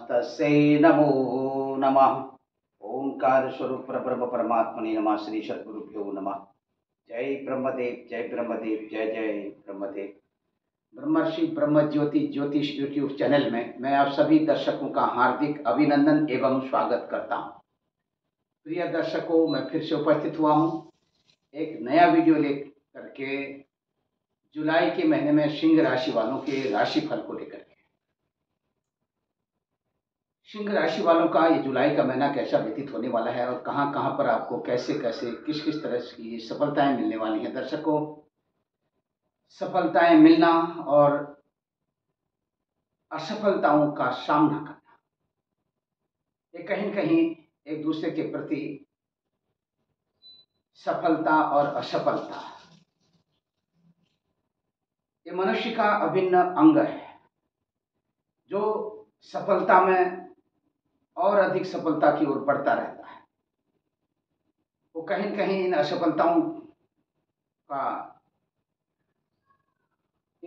तस्यै नमो नमः। ओंकार स्वरूप परब्रह्म परमात्मने नमः। श्री सद्गुरुभ्यो नमः। जय ब्रह्मदेव, जय ब्रह्मदेव, जय जय ब्रह्मदेव। ब्रह्मर्षि ब्रह्म ज्योति ज्योतिष यूट्यूब चैनल में मैं आप सभी दर्शकों का हार्दिक अभिनंदन एवं स्वागत करता हूं। प्रिय दर्शकों, मैं फिर से उपस्थित हुआ हूं एक नया वीडियो लेकर के, जुलाई के महीने में सिंह राशि वालों के राशिफल को लेकर के। सिंह राशि वालों का ये जुलाई का महीना कैसा व्यतीत होने वाला है और कहां कहां पर आपको कैसे कैसे किस किस तरह की सफलताएं मिलने वाली हैं। दर्शकों, सफलताएं मिलना और असफलताओं का सामना करना, ये कहीं न कहीं एक दूसरे के प्रति सफलता और असफलता, ये मनुष्य का अभिन्न अंग है। जो सफलता में और अधिक सफलता की ओर बढ़ता रहता है, वो कहीं न कहीं इन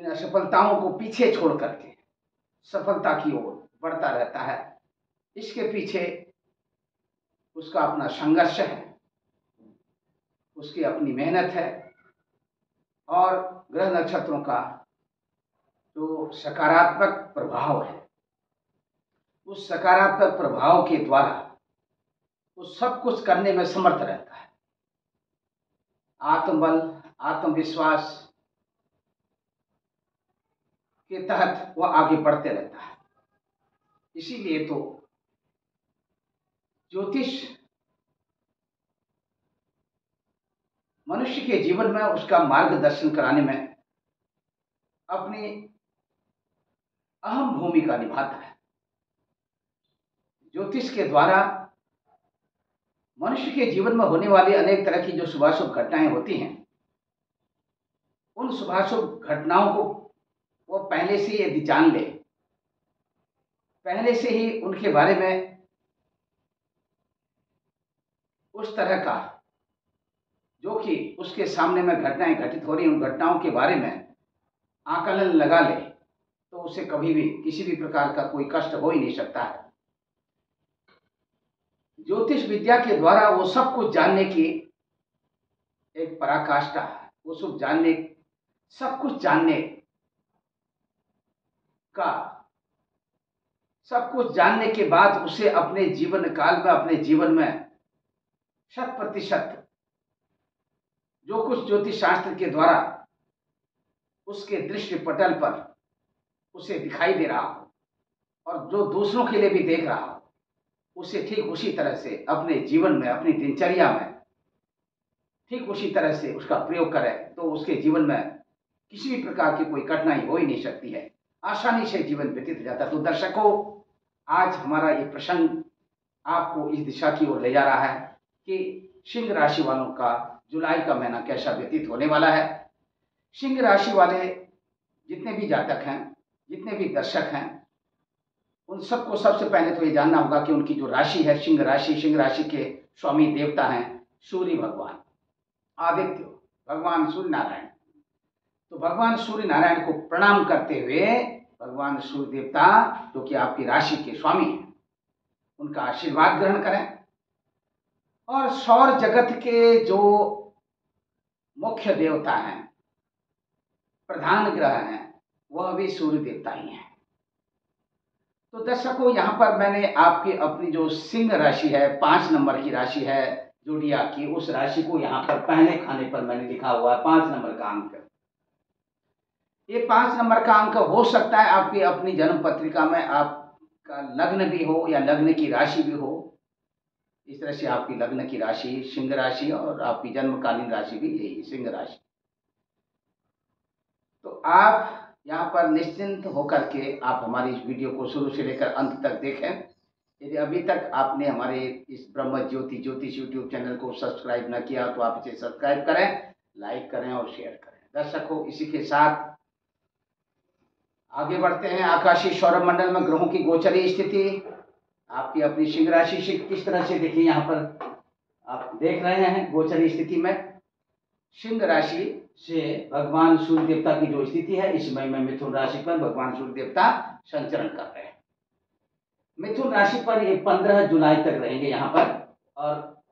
असफलताओं को पीछे छोड़ करके सफलता की ओर बढ़ता रहता है। इसके पीछे उसका अपना संघर्ष है, उसकी अपनी मेहनत है और ग्रह नक्षत्रों का जो सकारात्मक प्रभाव है, उस सकारात्मक प्रभाव के द्वारा वो सब कुछ करने में समर्थ रहता है। आत्मबल, आत्मविश्वास के तहत वह आगे बढ़ते रहता है। इसीलिए तो ज्योतिष मनुष्य के जीवन में उसका मार्गदर्शन कराने में अपनी अहम भूमिका निभाता है। ज्योतिष के द्वारा मनुष्य के जीवन में होने वाली अनेक तरह की जो शुभाशुभ घटनाएं होती हैं, उन शुभाशुभ घटनाओं को वो पहले से यदि जान ले, पहले से ही उनके बारे में उस तरह का जो कि उसके सामने में घटनाएं घटित हो रही, उन घटनाओं के बारे में आकलन लगा ले, तो उसे कभी भी किसी भी प्रकार का कोई कष्ट हो ही नहीं सकता है। ज्योतिष विद्या के द्वारा वो सब कुछ जानने की एक पराकाष्ठा है। वो सब कुछ जानने के बाद उसे अपने जीवन काल में, अपने जीवन में 100% जो कुछ ज्योतिष शास्त्र के द्वारा उसके दृष्टि पटल पर उसे दिखाई दे रहा हो और जो दूसरों के लिए भी देख रहा हो, उसे ठीक उसी तरह से अपने जीवन में, अपनी दिनचर्या में ठीक उसी तरह से उसका प्रयोग करे, तो उसके जीवन में किसी भी प्रकार की कोई कठिनाई हो ही नहीं सकती है। आसानी से जीवन व्यतीत हो जाता है। तो दर्शकों, आज हमारा ये प्रसंग आपको इस दिशा की ओर ले जा रहा है कि सिंह राशि वालों का जुलाई का महीना कैसा व्यतीत होने वाला है। सिंह राशि वाले जितने भी जातक हैं, जितने भी दर्शक हैं, उन सबको सबसे पहले तो ये जानना होगा कि उनकी जो राशि है सिंह राशि के स्वामी देवता हैं सूर्य भगवान, आदित्य भगवान सूर्य नारायण। तो भगवान सूर्य नारायण को प्रणाम करते हुए भगवान सूर्य देवता, जो कि आपकी राशि के स्वामी हैं, उनका आशीर्वाद ग्रहण करें। और सौर जगत के जो मुख्य देवता हैं, प्रधान ग्रह हैं, वह भी सूर्य देवता ही हैं। तो दर्शकों, यहाँ पर मैंने आपकी अपनी जो सिंह राशि है, 5 नंबर की राशि है जोडियाक की, उस राशि को यहाँ पर पहले खाने पर मैंने लिखा हुआ है 5 नंबर का अंक। ये 5 नंबर का अंक हो सकता है आपकी अपनी जन्म पत्रिका में आपका लग्न भी हो या लग्न की राशि भी हो। इस तरह से आपकी लग्न की राशि सिंह राशि और आपकी जन्मकालीन राशि भी यही सिंह राशि। तो आप यहाँ पर निश्चिंत होकर के आप हमारी इस वीडियो को शुरू से लेकर अंत तक देखें। यदि अभी तक आपने हमारे इस ब्रह्म ज्योति ज्योतिष यूट्यूब चैनल को सब्सक्राइब न किया तो आप इसे सब्सक्राइब करें, लाइक करें और शेयर करें। दर्शकों, इसी के साथ आगे बढ़ते हैं। आकाशीय सौर मंडल में ग्रहों की गोचरी स्थिति आपकी अपनी सिंह राशि से किस तरह से देखिए, यहाँ पर आप देख रहे हैं गोचरी स्थिति में सिंह राशि से भगवान सूर्य देवता की जो स्थिति है, इस महीने में मिथुन राशि पर भगवान सूर्य देवता संचरण कर रहे हैं। मिथुन राशि पर ये 15 जुलाई तक रहेंगे यहाँ पर, और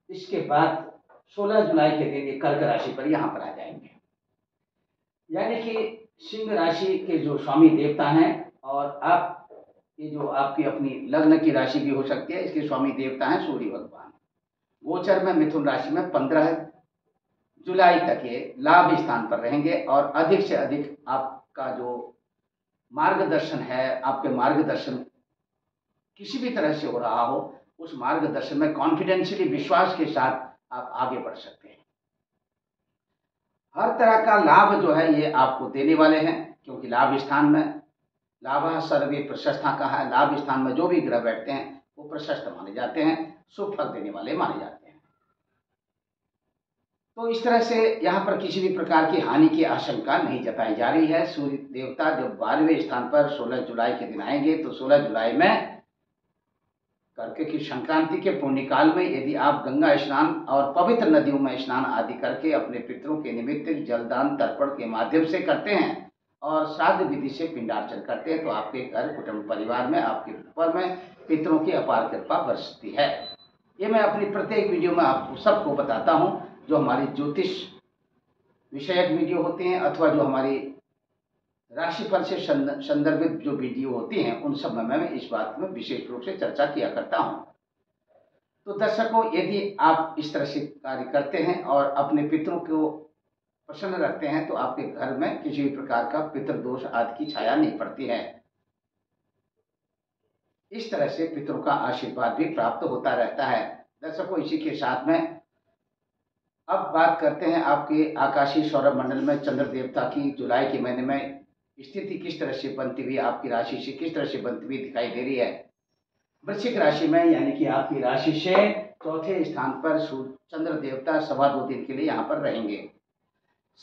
इसके बाद 16 जुलाई के दिन ये कर्क राशि पर यहाँ पर आ जाएंगे। यानी कि सिंह राशि के जो स्वामी देवता हैं, और आप ये जो आपकी अपनी लग्न की राशि भी हो सकती है, इसके स्वामी देवता हैं सूर्य भगवान। गोचर में मिथुन राशि में 15 जुलाई तक ये लाभ स्थान पर रहेंगे, और अधिक से अधिक आपका जो मार्गदर्शन है, आपके मार्गदर्शन किसी भी तरह से हो रहा हो, उस मार्गदर्शन में कॉन्फिडेंशियली विश्वास के साथ आप आगे बढ़ सकते हैं। हर तरह का लाभ जो है ये आपको देने वाले हैं, क्योंकि लाभ स्थान में लाभ सर्वे प्रशस्ता का है। लाभ स्थान में जो भी ग्रह बैठते हैं वो प्रशस्त माने जाते हैं, शुभ फल देने वाले माने जाते हैं। तो इस तरह से यहाँ पर किसी भी प्रकार की हानि की आशंका नहीं जताई जा रही है। सूर्य देवता जब 12वें स्थान पर 16 जुलाई के दिन आएंगे, तो 16 जुलाई में कर्क की संक्रांति के पुण्यकाल में यदि आप गंगा स्नान और पवित्र नदियों में स्नान आदि करके अपने पितरों के निमित्त जलदान तर्पण के माध्यम से करते हैं और श्राद्ध विधि से पिंडार्चन करते हैं, तो आपके घर कुटुंब परिवार में, आपके ऊपर में पितरों की अपार कृपा बरसती है। ये मैं अपनी प्रत्येक वीडियो में आपको सबको बताता हूँ। जो हमारी ज्योतिष विषयक वीडियो होते हैं अथवा जो हमारी राशिफल से संदर्भित जो वीडियो होती हैं, उन सब में मैं इस बात में विशेष रूप से चर्चा किया करता हूं। तो दर्शकों, यदि आप इस तरह से कार्य करते हैं और अपने पितरों को प्रसन्न रखते हैं, तो आपके घर में किसी भी प्रकार का पितृदोष आदि की छाया नहीं पड़ती है। इस तरह से पितरों का आशीर्वाद भी प्राप्त होता रहता है। दर्शकों, इसी के साथ में अब बात करते हैं आपके आकाशीय सौरभ मंडल में चंद्र देवता की जुलाई के महीने में स्थिति किस तरह से बनती हुई, आपकी राशि से किस तरह से बनती हुई दिखाई दे रही है। वृश्चिक राशि में, यानी कि आपकी राशि से चौथे स्थान पर चंद्र देवता 2.25 दिन के लिए यहाँ पर रहेंगे।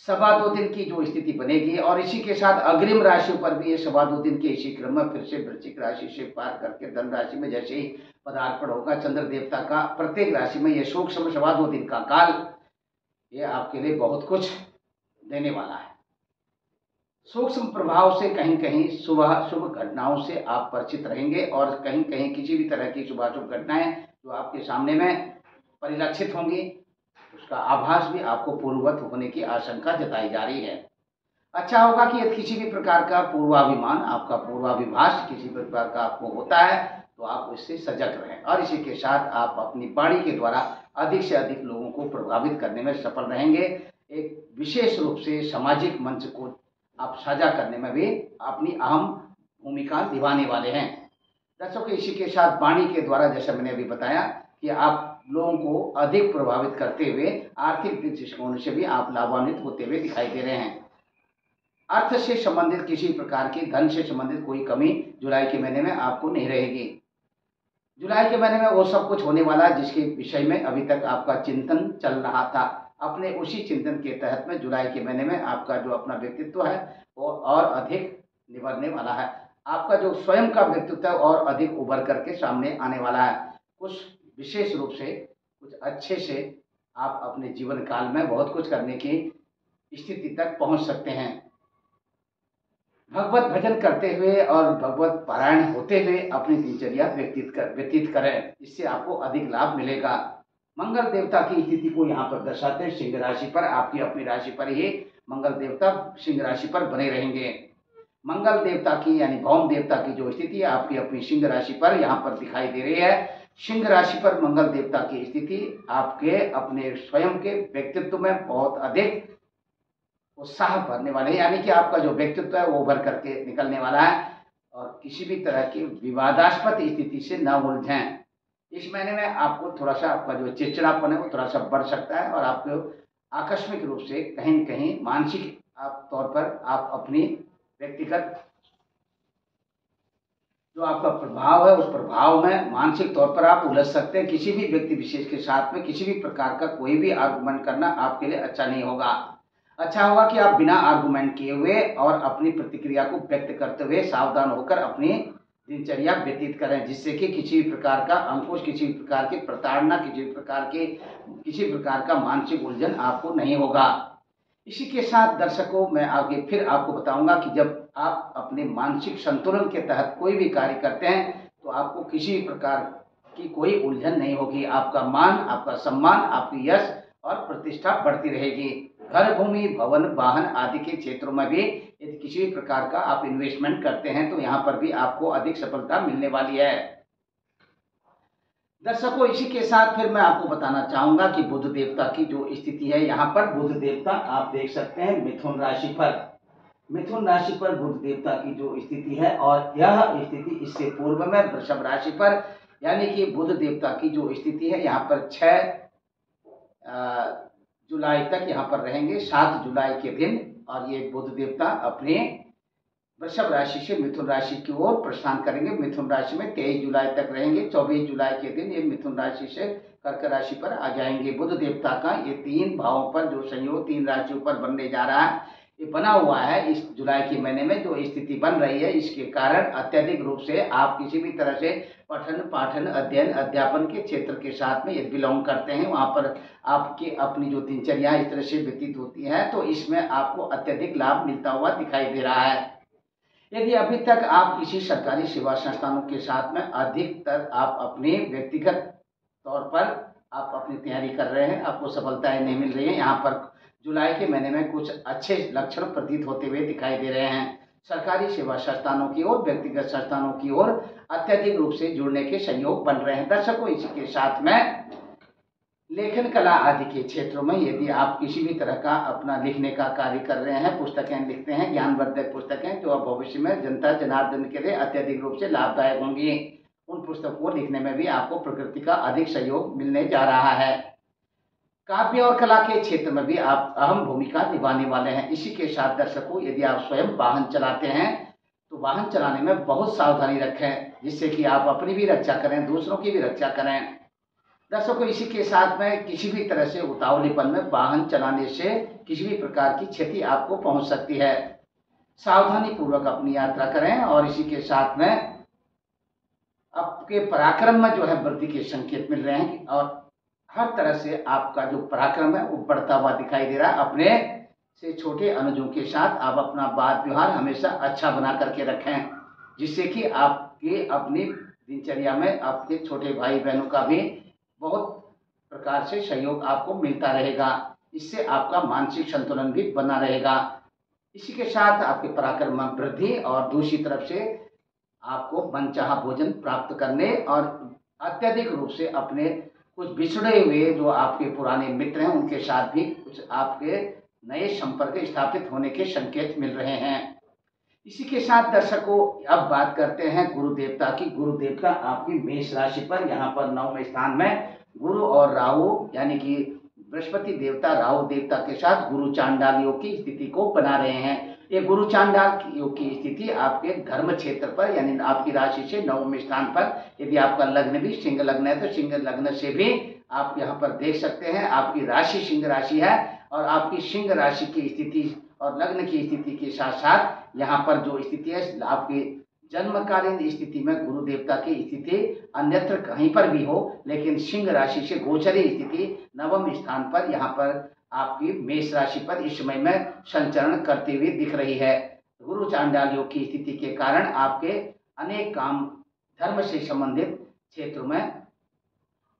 2.25 दिन की जो स्थिति बनेगी, और इसी के साथ अग्रिम राशि पर भी ये 2.25 दिन के इसी क्रम में फिर से वृश्चिक राशि से पार करके धन राशि में जैसे ही पदार्पण होगा चंद्र देवता का, प्रत्येक राशि में ये सूक्ष्म 2.25 दिन का काल ये आपके लिए बहुत कुछ देने वाला है। सूक्ष्म प्रभाव से कहीं कहीं शुभ घटनाओं से आप परिचित रहेंगे, और कहीं कहीं किसी भी तरह की शुभाशुभ घटनाएं जो आपके सामने में परिलक्षित होंगी, उसका आभास भी आपको पूर्ववत होने की आशंका जताई जा रही है। अच्छा होगा कि यदि किसी भी प्रकार का पूर्वाभिमान, आपका पूर्वाभिभाष किसी प्रकार का आपको होता है, तो आप इससे सजग रहें, और इसी के साथ आप अपनी वाणी के द्वारा अधिक से अधिक लोगों को प्रभावित करने में सफल रहेंगे। एक विशेष रूप से सामाजिक मंच को आप साझा करने में भी अपनी अहम भूमिका निभाने वाले हैं। दर्शकों, इसी के साथ वाणी के द्वारा, जैसा मैंने अभी बताया, कि आप लोगों को अधिक प्रभावित करते हुए आर्थिक दृष्टिकोण से भी आप लाभान्वित होते हुए दिखाई दे रहे हैं। अर्थ से संबंधित किसी प्रकार की, धन से संबंधित कोई कमी जुलाई के महीने में आपको नहीं रहेगी। जुलाई के महीने में वो सब कुछ होने वाला है जिसके विषय में अभी तक आपका चिंतन चल रहा था। अपने उसी चिंतन के तहत में जुलाई के महीने में आपका जो अपना व्यक्तित्व है वो और अधिक निभरने वाला है। आपका जो स्वयं का व्यक्तित्व है और अधिक उभर करके सामने आने वाला है। कुछ विशेष रूप से, कुछ अच्छे से आप अपने जीवन काल में बहुत कुछ करने की स्थिति तक पहुंच सकते हैं। भगवत भजन करते हुए और भगवत पारायण होते हुए अपनी दिनचर्या व्यतीत करें, इससे आपको अधिक लाभ मिलेगा। मंगल देवता की स्थिति को यहाँ पर दर्शाते हैं। सिंह राशि पर, आपकी अपनी राशि पर ही मंगल देवता सिंह राशि पर बने रहेंगे। मंगल देवता की यानी भौम देवता की जो स्थिति है आपकी अपनी सिंह राशि पर यहाँ पर दिखाई दे रही है। सिंह राशि पर मंगल देवता की स्थिति आपके अपने स्वयं के व्यक्तित्व में बहुत अधिक उत्साह भरने वाले हैं, यानी कि आपका जो व्यक्तित्व है वो उभर करके निकलने वाला है, और किसी भी तरह की विवादास्पद स्थिति से न उलझें। इस महीने में आपको थोड़ा सा आपका जो चिड़चिड़ापन है वो थोड़ा सा बढ़ सकता है, और आपको आकस्मिक रूप से कहीं न कहीं मानसिक तौर पर आप अपनी व्यक्तिगत जो आपका प्रभाव है उस प्रभाव में मानसिक तौर पर आप उलझ सकते हैं। किसी भी व्यक्ति विशेष के साथ में किसी भी प्रकार का कोई भी आर्गुमेंट करना आपके लिए अच्छा नहीं होगा। अच्छा होगा कि आप बिना आर्गुमेंट किए हुए और अपनी प्रतिक्रिया को व्यक्त करते हुए सावधान होकर अपनी दिनचर्या व्यतीत करें, जिससे कि किसी भी प्रकार का अंकुश, किसी भी प्रकार की प्रताड़ना, किसी प्रकार का मानसिक उलझन आपको नहीं होगा। इसी के साथ दर्शकों, मैं आगे फिर आपको बताऊंगा कि जब आप अपने मानसिक संतुलन के तहत कोई भी कार्य करते हैं तो आपको किसी भी प्रकार की कोई उलझन नहीं होगी। आपका मान, आपका सम्मान, आपकी यश और प्रतिष्ठा बढ़ती रहेगी। घर, भूमि, भवन, वाहन आदि के क्षेत्रों में भी यदि किसी भी प्रकार का आप इन्वेस्टमेंट करते हैं तो यहाँ पर भी आपको अधिक सफलता मिलने वाली है। दर्शकों, इसी के साथ फिर मैं आपको बताना चाहूंगा कि बुध देवता की जो स्थिति है, यहाँ पर बुध देवता आप देख सकते हैं मिथुन राशि पर। मिथुन राशि पर बुध देवता की जो स्थिति है, और यह स्थिति इससे पूर्व में वृषभ राशि पर, यानी कि बुध देवता की जो स्थिति है यहाँ पर 6 जुलाई तक यहाँ पर रहेंगे, 7 जुलाई के दिन। और ये बुध देवता अपने वृषभ राशि से मिथुन राशि की ओर प्रस्थान करेंगे। मिथुन राशि में 23 जुलाई तक रहेंगे। 24 जुलाई के दिन ये मिथुन राशि से कर्क राशि पर आ जाएंगे। बुध देवता का ये 3 भावों पर जो संयोग 3 राशियों पर बनने जा रहा है, ये बना हुआ है इस जुलाई के महीने में जो स्थिति बन रही है, इसके कारण अत्यधिक रूप से आप किसी भी तरह से पठन पाठन अध्ययन अध्यापन के क्षेत्र के साथ में यदि बिलोंग करते हैं, वहाँ पर आपकी अपनी जो दिनचर्या इस तरह से व्यतीत होती है, तो इसमें आपको अत्यधिक लाभ मिलता हुआ दिखाई दे रहा है। यदि अभी तक आप किसी सरकारी सेवा संस्थानों के साथ में अधिकतर आप अपने व्यक्तिगत तौर पर आप अपनी तैयारी कर रहे हैं, आपको सफलताएं नहीं मिल रही है, यहाँ पर जुलाई के महीने में कुछ अच्छे लक्षण प्रतीत होते हुए दिखाई दे रहे हैं। सरकारी सेवा संस्थानों की ओर, व्यक्तिगत संस्थानों की ओर अत्यधिक रूप से जुड़ने के संयोग बन रहे हैं। दर्शकों, इसी के साथ में लेखन कला आदि के क्षेत्रों में यदि आप किसी भी तरह का अपना लिखने का कार्य कर रहे हैं, पुस्तकें लिखते हैं, ज्ञानवर्धक पुस्तकें जो अब भविष्य में जनता जनार्दन के लिए अत्यधिक रूप से लाभदायक होंगी, उन पुस्तकों को लिखने में भी आपको प्रकृति का अधिक सहयोग मिलने जा रहा है। काव्य और कला के क्षेत्र में भी आप अहम भूमिका निभाने वाले हैं। इसी के साथ दर्शकों, यदि आप स्वयं वाहन चलाते हैं तो वाहन चलाने में बहुत सावधानी रखें, जिससे कि आप अपनी भी रक्षा करें, दूसरों की भी रक्षा करें। दर्शकों, इसी के साथ में किसी भी तरह से उतावलेपन में वाहन चलाने से किसी भी प्रकार की क्षति आपको पहुंच सकती है। सावधानी पूर्वक अपनी यात्रा करें, और इसी के साथ में आपके पराक्रम में जो है वृद्धि के संकेत मिल रहे हैं, और हर तरह से आपका जो पराक्रम है वो बढ़ता हुआ दिखाई दे रहा है। अपने से छोटे अनुजों के साथ आप अपना बात व्यवहार हमेशा अच्छा बना करके रखें, जिससे कि आपके अपनी दिनचर्या में आपके छोटे भाई बहनों का भी बहुत प्रकार से सहयोग आपको मिलता रहेगा। इससे आपका मानसिक संतुलन भी बना रहेगा। इसी के साथ आपके पराक्रम में वृद्धि, और दूसरी तरफ से आपको मनचाहा भोजन प्राप्त करने और अत्यधिक रूप से अपने कुछ बिछड़े हुए जो आपके पुराने मित्र हैं उनके साथ भी कुछ आपके नए संपर्क स्थापित होने के संकेत मिल रहे हैं। इसी के साथ दर्शकों, अब बात करते हैं गुरु देवता की। गुरु देवता आपकी मेष राशि पर यहाँ पर 9वें स्थान में गुरु और राहु, यानी कि बृहस्पति देवता राहु देवता के साथ गुरु चांडाल योग की स्थिति को बना रहे हैं। ये गुरु चांडाल योग की स्थिति आपके धर्म क्षेत्र पर, यानी आपकी राशि से 9वें स्थान पर, यदि आपका लग्न भी सिंह लग्न है तो सिंह लग्न से भी आप यहाँ पर देख सकते हैं आपकी राशि सिंह राशि है, और आपकी सिंह राशि की स्थिति और लग्न की स्थिति के साथ साथ यहाँ पर जो स्थिति है आपकी जन्मकालीन स्थिति में गुरु देवता की स्थिति अन्यत्र कहीं पर भी हो, लेकिन सिंह राशि से गोचरी स्थिति 9वें स्थान पर यहाँ पर आपकी मेष राशि पर इस समय में संचरण करती हुई दिख रही है। गुरु चांडाल योग की स्थिति के कारण आपके अनेक काम धर्म से संबंधित क्षेत्रों में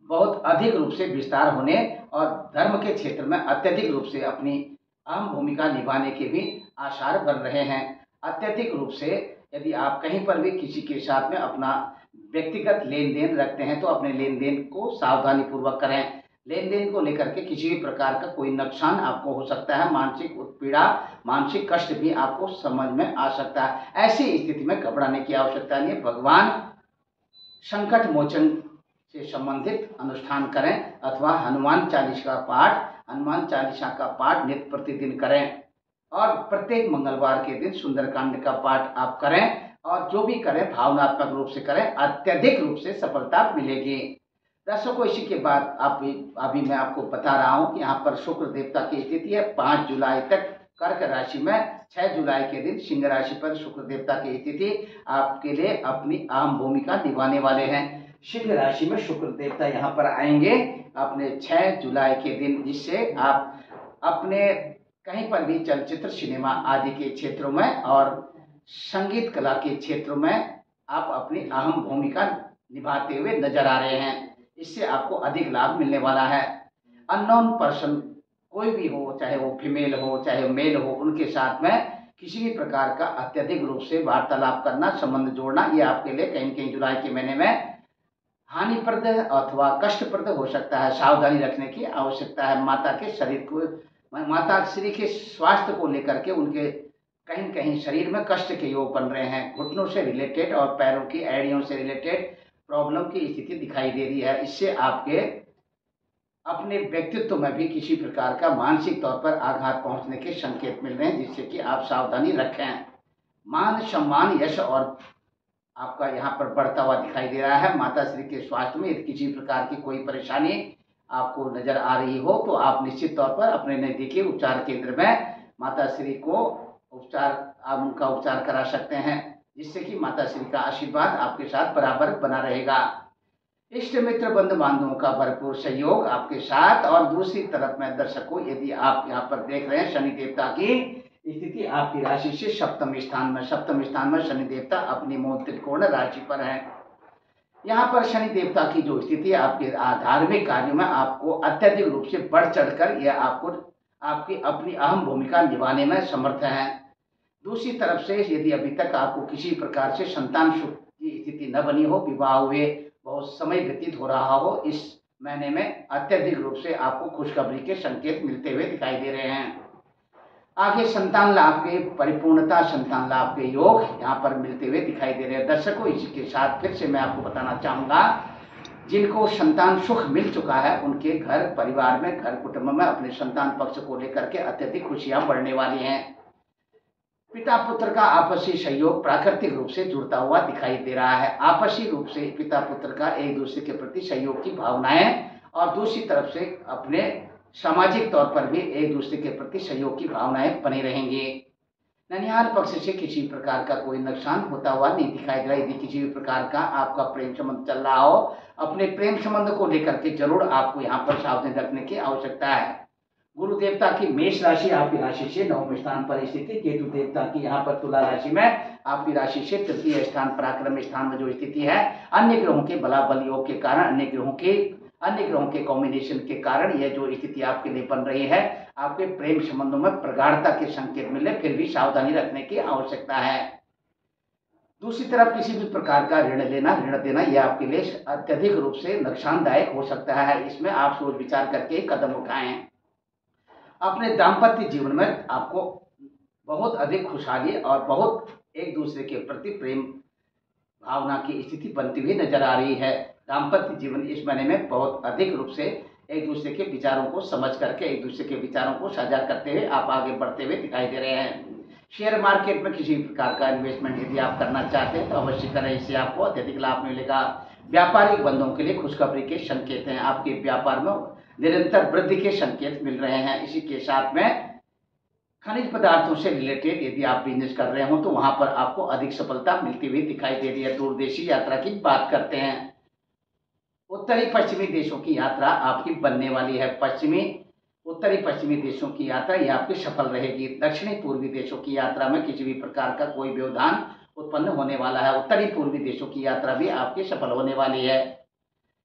बहुत अधिक रूप से विस्तार होने और धर्म के क्षेत्र में अत्यधिक रूप से अपनी अहम भूमिका निभाने के भी आसार बन रहे हैं। अत्यधिक रूप से यदि आप कहीं पर भी किसी के साथ में अपना व्यक्तिगत लेन देन रखते हैं तो अपने लेन देन को सावधानी पूर्वक करें। लेन देन को लेकर के किसी भी प्रकार का कोई नुकसान आपको हो सकता है, मानसिक उत्पीड़ा, मानसिक कष्ट भी आपको समझ में आ सकता है। ऐसी स्थिति में घबराने की आवश्यकता नहीं है। भगवान संकट मोचन से संबंधित अनुष्ठान करें, अथवा हनुमान चालीसा का पाठ नित्य प्रतिदिन करें, और प्रत्येक मंगलवार के दिन सुंदरकांड का पाठ आप करें, और जो भी करें भावनात्मक रूप से करें, अत्यधिक रूप से सफलता मिलेगी। दर्शकों, इसी के बाद अभी मैं आपको बता रहा हूं कि यहाँ पर शुक्र देवता की स्थिति है 5 जुलाई तक कर्क राशि में। 6 जुलाई के दिन सिंह राशि पर शुक्र देवता की स्थिति आपके लिए अपनी अहम भूमिका निभाने वाले हैं। सिंह राशि में शुक्र देवता यहाँ पर आएंगे अपने 6 जुलाई के दिन, जिससे आप अपने कहीं पर भी चलचित्र सिनेमा आदि के क्षेत्रों में और संगीत कला के क्षेत्रों में आप अपनी अहम भूमिका निभाते हुए नजर आ रहे हैं। इससे आपको अधिक लाभ मिलने वाला है। अननोन पर्सन कोई भी हो, चाहे वो फीमेल हो चाहे मेल हो, उनके साथ में किसी भी प्रकार का अत्यधिक रूप से वार्तालाप करना, संबंध जोड़ना, ये आपके लिए कहीं कहीं जुलाई के महीने में हानिप्रद अथवा कष्टप्रद हो सकता है। सावधानी रखने की आवश्यकता है। माता के शरीर को, माता श्री के स्वास्थ्य को लेकर के उनके कहीं कहीं शरीर में कष्ट के योग बन रहे हैं। घुटनों से रिलेटेड और पैरों की एड़ियों से रिलेटेड प्रॉब्लम की स्थिति दिखाई दे रही है। इससे आपके अपने व्यक्तित्व में भी किसी प्रकार का मानसिक तौर पर आघात पहुंचने के संकेत मिल रहे हैं, जिससे कि आप सावधानी रखें। मान सम्मान यश और आपका यहाँ पर बढ़ता हुआ दिखाई दे रहा है। माता श्री के स्वास्थ्य में यदि किसी प्रकार की कोई परेशानी आपको नजर आ रही हो तो आप निश्चित तौर पर अपने नजदीकी उपचार केंद्र में माता श्री को आप उनका उपचार करा सकते हैं, जिससे कि माता श्री का आशीर्वाद आपके साथ बराबर बना रहेगा। इष्ट मित्र बंधु बांधवों का भरपूर सहयोग आपके साथ। और दूसरी तरफ में दर्शकों, यदि आप यहाँ पर देख रहे हैं शनि देवता की स्थिति आपकी राशि से सप्तम स्थान में शनि देवता अपनी मूल त्रिकोण राशि पर है। यहाँ पर शनि देवता की जो स्थिति है आपके धार्मिक कार्यों में आपको अत्यधिक रूप से बढ़ चढ़कर यह आपको आपकी अपनी अहम भूमिका निभाने में समर्थ है। दूसरी तरफ से यदि अभी तक आपको किसी प्रकार से संतान सुख की स्थिति न बनी हो, विवाह हुए बहुत समय व्यतीत हो रहा हो, इस महीने में अत्यधिक रूप से आपको खुशखबरी के संकेत मिलते हुए दिखाई दे रहे हैं। आगे संतान लाभ के परिपूर्णता, संतान लाभ के योग यहाँ पर मिलते हुए दिखाई दे रहे हैं। दर्शकों, इसी के साथ फिर से मैं आपको बताना चाहूंगा, जिनको संतान सुख मिल चुका है उनके घर परिवार में, घर कुटुंब में अपने संतान पक्ष को लेकर के अत्यधिक खुशियां बढ़ने वाली हैं। पिता पुत्र का आपसी सहयोग प्राकृतिक रूप से जुड़ता हुआ दिखाई दे रहा है। आपसी रूप से पिता पुत्र का एक दूसरे के प्रति सहयोग की भावनाएं, और दूसरी तरफ से अपने सामाजिक तौर पर भी एक दूसरे के प्रति सहयोग की भावनाएं बनी रहेंगी। ननिहाल पक्ष से किसी प्रकार का कोई नुकसान होता हुआ नहीं दिखाई दे रहा। यदि किसी भी प्रकार का आपका प्रेम संबंध चल रहा हो, अपने प्रेम संबंध को लेकर के जरूर आपको यहाँ पर सावधानी रखने की आवश्यकता है। गुरु देवता की मेष राशि आपकी राशि से 9वें स्थान पर स्थित है। केतु देवता की यहाँ पर तुला राशि में आपकी राशि से तृतीय स्थान पराक्रम स्थान में जो स्थिति है, अन्य ग्रहों के बलाबल योग के कारण, अन्य ग्रहों के कॉम्बिनेशन के कारण यह जो स्थिति आपके लिए बन रही है, आपके प्रेम संबंधों में प्रगाढ़ता के संकेत मिले, फिर भी सावधानी रखने की आवश्यकता है। दूसरी तरफ किसी भी प्रकार का ऋण देना यह आपके लिए अत्यधिक रूप से नुकसानदायक हो सकता है। इसमें आप सोच विचार करके कदम उठाएं। अपने दाम्पत्य जीवन में आपको बहुत अधिक खुशहाली और बहुत एक दूसरे के प्रति प्रेम भावना की स्थिति बनती हुई नजर आ रही है। दाम्पत्य जीवन इस महीने में बहुत अधिक रूप से एक दूसरे के विचारों को समझ करके, एक दूसरे के विचारों को साझा करते हुए आप आगे बढ़ते हुए दिखाई दे रहे हैं। शेयर मार्केट में किसी प्रकार का इन्वेस्टमेंट यदि आप करना चाहते हैं तो अवश्य करें, इससे आपको अत्यधिक लाभ मिलेगा। व्यापारिक बंधुओं के लिए खुशखबरी के संकेत हैं। आपके व्यापार में निरंतर वृद्धि के संकेत मिल रहे हैं। इसी के साथ में खनिज पदार्थों से रिलेटेड यदि आप बिजनेस कर रहे हो तो वहां पर आपको अधिक सफलता मिलती हुई दिखाई दे रही है। दूरदेशी यात्रा की बात करते हैं, उत्तरी पश्चिमी देशों की यात्रा आपकी बनने वाली है। उत्तरी पश्चिमी देशों की यात्रा ये आपकी सफल रहेगी। दक्षिणी पूर्वी देशों की यात्रा में किसी भी प्रकार का कोई व्यवधान उत्पन्न होने वाला है। उत्तरी पूर्वी देशों की यात्रा भी आपकी सफल होने वाली है।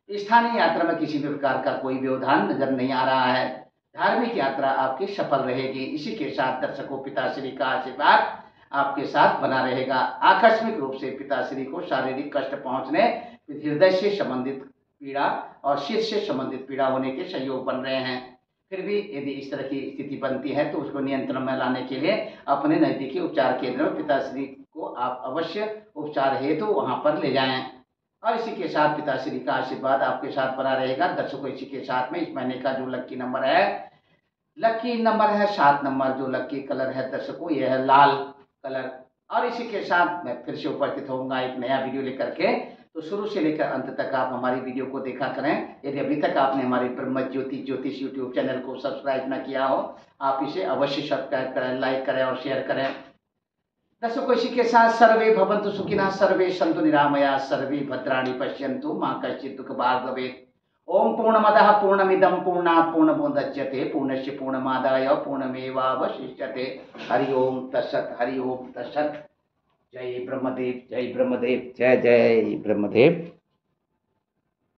स्थानीय यात्रा में किसी भी प्रकार का कोई व्यवधान नजर नहीं आ रहा है। धार्मिक यात्रा आपकी सफल रहेगी। इसी के साथ दर्शकों, पिताश्री का आशीर्वाद आपके साथ बना रहेगा। आकस्मिक रूप से पिताश्री को शारीरिक कष्ट पहुंचने, हृदय से संबंधित पीड़ा और सिर से संबंधित पीड़ा होने के संयोग बन रहे हैं। फिर भी यदि इस तरह की स्थिति बनती है तो उसको नियंत्रण में लाने के लिए अपने नजदीकी उपचार केंद्र में पिताश्री को आप अवश्य उपचार हेतु वहां पर ले जाएं। और इसी के साथ पिताश्री का आशीर्वाद आपके साथ बना रहेगा। दर्शकों, इसी के साथ में इस महीने का जो लकी नंबर है 7 नंबर। जो लकी कलर है दर्शकों, यह है लाल कलर। और इसी के साथ मैं फिर से उपस्थित होऊंगा एक नया वीडियो लेकर के। तो शुरू से लेकर अंत तक आप हमारी वीडियो को देखा करें। यदि अभी तक आपने हमारे ब्रह्म ज्योतिष यूट्यूब चैनल को सब्सक्राइब न किया हो, आप इसे अवश्य सब्सक्राइब करें, लाइक करें और शेयर करें। दर्शकों, इसी के साथ सर्वे भवन्तु सुखिनः, सर्वे सन्तु निरामया, सर्वे भद्राणि पश्यन्तु, मा कश्चित् दुःखभाग् भवेत्। ओम पूर्णमदः पूर्णमिदं पूर्णात् पूर्णमुदच्यते, पूर्णस्य पूर्णमादाय पूर्णमेवावशिष्यते। हरि ओम तत्सत्, हरि ओम तत्सत्। जय ब्रह्मदेव, जय ब्रह्मदेव, जय जय ब्रह्मदेव।